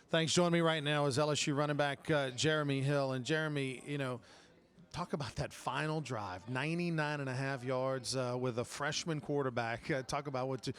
Thanks. Joining me right now is LSU running back Jeremy Hill. And Jeremy, talk about that final drive, 99 and a half yards with a freshman quarterback. Talk about what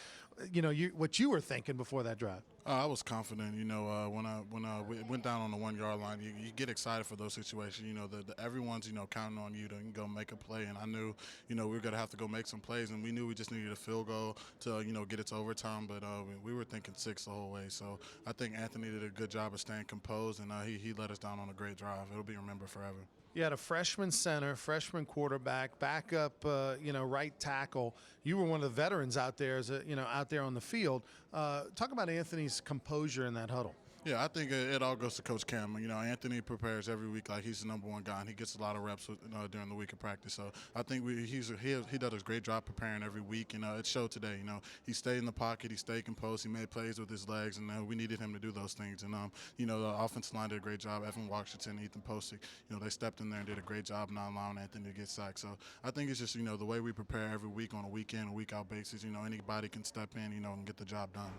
you were thinking before that drive. I was confident. When we went down on the 1 yard line, you get excited for those situations. Everyone's counting on you to go make a play, and I knew we were gonna have to go make some plays, and we knew we just needed a field goal to get it to overtime. But we were thinking 6 the whole way. So I think Anthony did a good job of staying composed, and he let us down on a great drive. It'll be remembered forever. You had a freshman center, freshman quarterback, backup, right tackle. You were one of the veterans out there, out there on the field. Talk about Anthony's composure in that huddle. Yeah, I think it all goes to Coach Cam. Anthony prepares every week like he's the number one guy, and he gets a lot of reps during the week of practice. So I think he does a great job preparing every week, and it showed today. He stayed in the pocket, he stayed composed, he made plays with his legs, and we needed him to do those things. And the offensive line did a great job. Evan Washington, Ethan Posick, they stepped in there and did a great job not allowing Anthony to get sacked. So I think it's just the way we prepare every week on a week in, week out basis. Anybody can step in, and get the job done.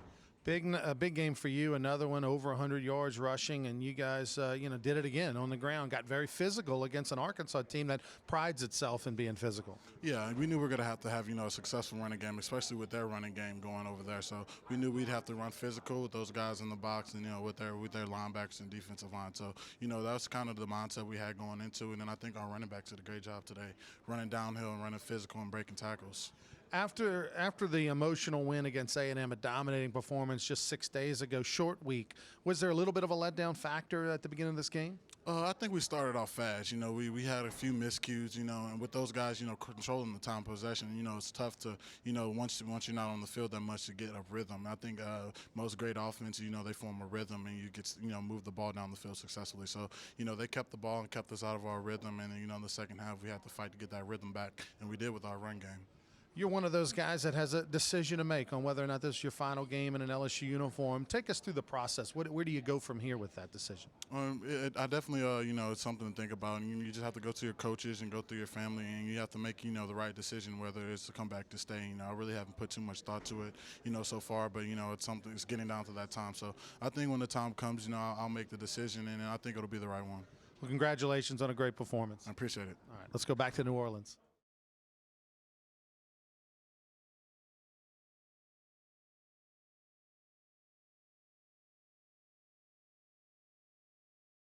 A big game for you, another one over 100 yards rushing, and you guys, did it again on the ground. Got very physical against an Arkansas team that prides itself in being physical. Yeah, we knew we were going to have a successful running game, especially with their running game going over there. So we knew we'd have to run physical with those guys in the box, and with their linebackers and defensive line. So that's kind of the mindset we had going into it, and I think our running backs did a great job today, running downhill and running physical and breaking tackles. After the emotional win against A&M, a dominating performance just 6 days ago, short week, was there a little bit of a letdown factor at the beginning of this game? I think we started off fast. We had a few miscues, and with those guys, controlling the time possession, it's tough to, once you're not on the field that much to get a rhythm. I think most great offenses, they form a rhythm, and you get, move the ball down the field successfully. So, they kept the ball and kept us out of our rhythm, and in the second half we had to fight to get that rhythm back, and we did with our run game. You're one of those guys that has a decision to make on whether or not this is your final game in an LSU uniform. Take us through the process. Where do you go from here with that decision? I definitely, it's something to think about. And you just have to go to your coaches and go through your family, and you have to make, the right decision, whether it's to come back to stay. I really haven't put too much thought to it, so far. But, it's getting down to that time. So I think when the time comes, I'll make the decision, and I think it'll be the right one. Well, congratulations on a great performance. I appreciate it. All right, let's go back to New Orleans.